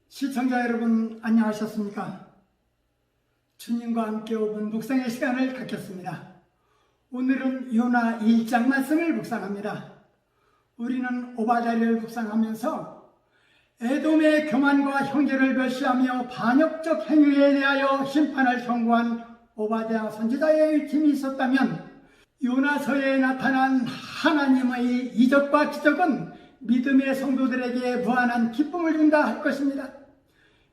시청자 여러분, 안녕하셨습니까? 주님과 함께 5분 묵상의 시간을 갖겠습니다. 오늘은 요나 1장 말씀을 묵상합니다. 우리는 오바댜를 묵상하면서 에돔의 교만과 형제를 멸시하며 반역적 행위에 대하여 심판을 경고한 오바댜 선지자의 힘이 있었다면, 요나서에 나타난 하나님의 이적과 기적은 믿음의 성도들에게 무한한 기쁨을 준다 할 것입니다.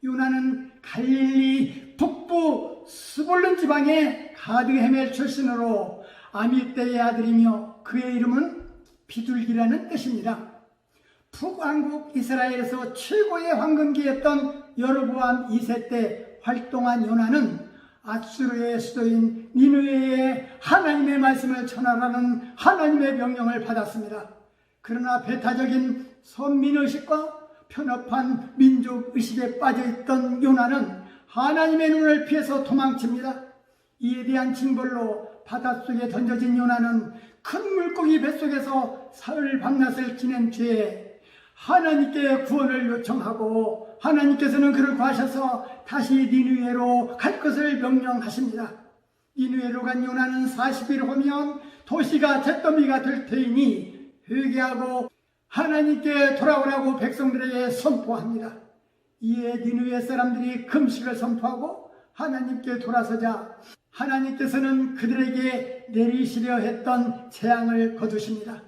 요나는 갈릴리 북부 스불론 지방의 가드 헤멜 출신으로 아미떼의 아들이며 그의 이름은 비둘기라는 뜻입니다. 북왕국 이스라엘에서 최고의 황금기였던 여로보암 2세 때 활동한 요나는 아수르의 수도인 니느웨에 하나님의 말씀을 전하라는 하나님의 명령을 받았습니다. 그러나 배타적인 선민의식과 편협한 민족의식에 빠져있던 요나는 하나님의 눈을 피해서 도망칩니다. 이에 대한 징벌로 바닷속에 던져진 요나는 큰 물고기 뱃속에서 사흘 밤낮을 지낸 뒤에 하나님께 구원을 요청하고, 하나님께서는 그를 구하셔서 다시 니느웨로 갈 것을 명령하십니다. 니느웨로 간 요나는 40일 후면 도시가 잿더미가 될 테이니 회개하고 하나님께 돌아오라고 백성들에게 선포합니다. 이에 니느웨 사람들이 금식을 선포하고 하나님께 돌아서자 하나님께서는 그들에게 내리시려 했던 재앙을 거두십니다.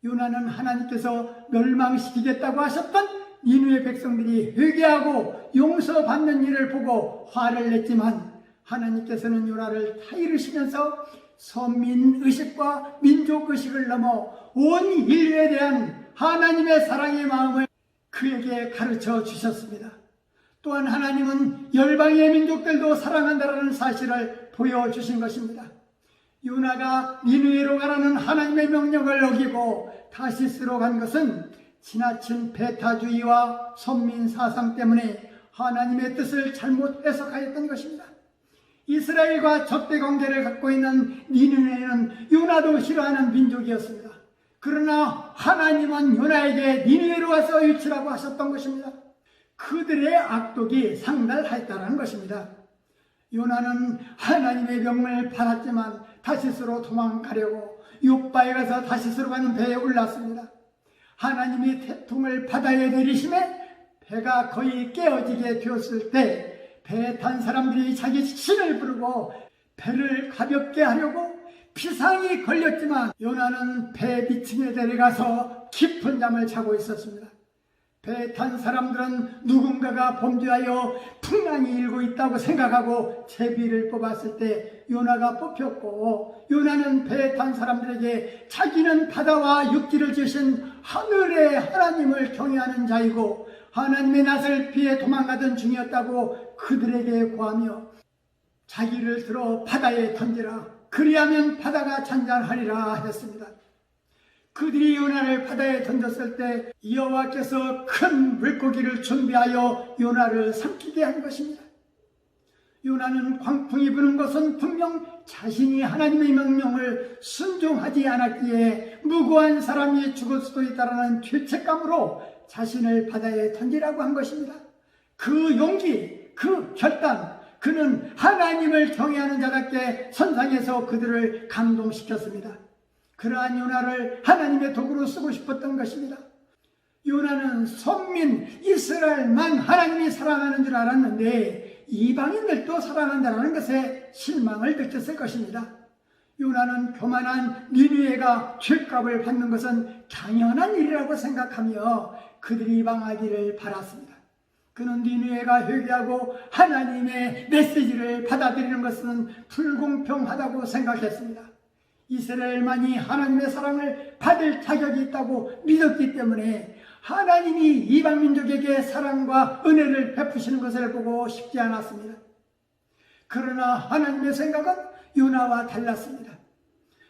요나는 하나님께서 멸망시키겠다고 하셨던 니느웨 백성들이 회개하고 용서받는 일을 보고 화를 냈지만, 하나님께서는 요나를 타이르시면서 선민의식과 민족의식을 넘어 온 인류에 대한 하나님의 사랑의 마음을 그에게 가르쳐 주셨습니다. 또한 하나님은 열방의 민족들도 사랑한다는 사실을 보여주신 것입니다. 요나가 니느웨로 가라는 하나님의 명령을 어기고 다시스로 간 것은 지나친 배타주의와 선민 사상 때문에 하나님의 뜻을 잘못 해석하였던 것입니다. 이스라엘과 적대 관계를 갖고 있는 니느웨는 요나도 싫어하는 민족이었습니다. 그러나 하나님은 요나에게 니느웨로 가서 일치라고 하셨던 것입니다. 그들의 악독이 상달하였다는 것입니다. 요나는 하나님의 명령을 받았지만 다시스로 도망가려고 요바에 가서 다시스로 가는 배에 올랐습니다. 하나님이 태풍을 바다에 내리심에 배가 거의 깨어지게 되었을 때 배에 탄 사람들이 자기 신을 부르고 배를 가볍게 하려고 비상이 걸렸지만 요나는 배 밑층에 내려가서 깊은 잠을 자고 있었습니다. 배에 탄 사람들은 누군가가 범죄하여 풍랑이 일고 있다고 생각하고 제비를 뽑았을 때 요나가 뽑혔고, 요나는 배에 탄 사람들에게 자기는 바다와 육지를 지으신 하늘의 하나님을 경외하는 자이고 하나님의 낯을 피해 도망가던 중이었다고 그들에게 고하며, 자기를 들어 바다에 던지라, 그리하면 바다가 잔잔하리라 하였습니다. 그들이 요나를 바다에 던졌을 때 여호와께서 큰 물고기를 준비하여 요나를 삼키게 한 것입니다. 요나는 광풍이 부는 것은 분명 자신이 하나님의 명령을 순종하지 않았기에 무고한 사람이 죽을 수도 있다는 죄책감으로 자신을 바다에 던지라고 한 것입니다. 그 용기, 그 결단, 그는 하나님을 경외하는 자답게 선상에서 그들을 감동시켰습니다. 그러한 요나를 하나님의 도구로 쓰고 싶었던 것입니다. 요나는 선민 이스라엘만 하나님이 사랑하는 줄 알았는데 이방인들도 사랑한다는 것에 실망을 느꼈을 것입니다. 요나는 교만한 니느웨가 죄값을 받는 것은 당연한 일이라고 생각하며 그들이 망하기를 바랐습니다. 그는 니느웨가 회개하고 하나님의 메시지를 받아들이는 것은 불공평하다고 생각했습니다. 이스라엘만이 하나님의 사랑을 받을 자격이 있다고 믿었기 때문에 하나님이 이방 민족에게 사랑과 은혜를 베푸시는 것을 보고 싶지 않았습니다. 그러나 하나님의 생각은 요나와 달랐습니다.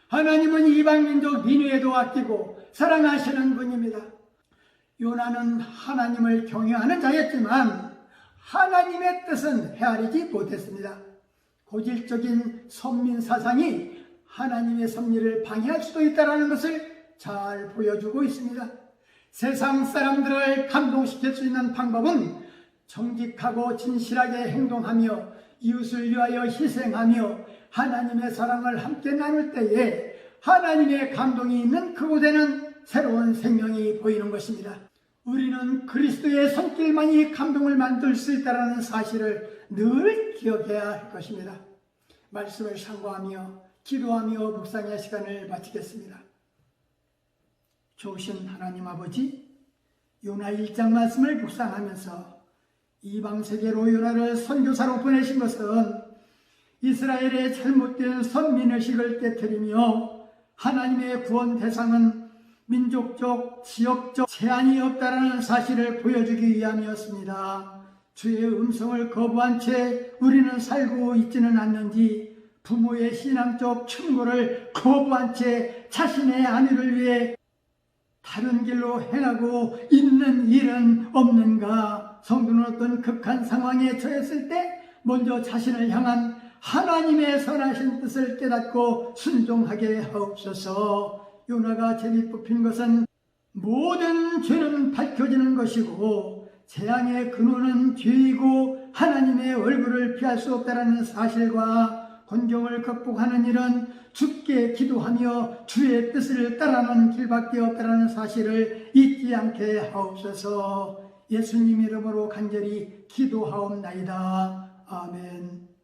하나님은 이방 민족 니느웨도 아끼고 사랑하시는 분입니다. 요나는 하나님을 경외하는 자였지만 하나님의 뜻은 헤아리지 못했습니다. 고질적인 선민 사상이 하나님의 섭리를 방해할 수도 있다는 것을 잘 보여주고 있습니다. 세상 사람들을 감동시킬 수 있는 방법은 정직하고 진실하게 행동하며 이웃을 위하여 희생하며 하나님의 사랑을 함께 나눌 때에 하나님의 감동이 있는 그곳에는 새로운 생명이 보이는 것입니다. 우리는 그리스도의 손길만이 감동을 만들 수 있다는 사실을 늘 기억해야 할 것입니다. 말씀을 상고하며 기도하며 묵상의 시간을 마치겠습니다. 좋으신 하나님 아버지, 요나 1장 말씀을 묵상하면서 이방세계로 요나를 선교사로 보내신 것은 이스라엘의 잘못된 선민의식을 깨트리며 하나님의 구원 대상은 민족적, 지역적 제한이 없다는 사실을 보여주기 위함이었습니다. 주의 음성을 거부한 채 우리는 살고 있지는 않는지, 부모의 신앙적 충고를 거부한 채 자신의 안위를 위해 다른 길로 행하고 있는 일은 없는가? 성도는 어떤 극한 상황에 처했을 때 먼저 자신을 향한 하나님의 선하신 뜻을 깨닫고 순종하게 하옵소서. 요나가 제비 뽑힌 것은 모든 죄는 밝혀지는 것이고 재앙의 근원은 죄이고 하나님의 얼굴을 피할 수 없다는 사실과 곤경을 극복하는 일은 주께 기도하며 주의 뜻을 따르는 길밖에 없다는 사실을 잊지 않게 하옵소서. 예수님 이름으로 간절히 기도하옵나이다. 아멘.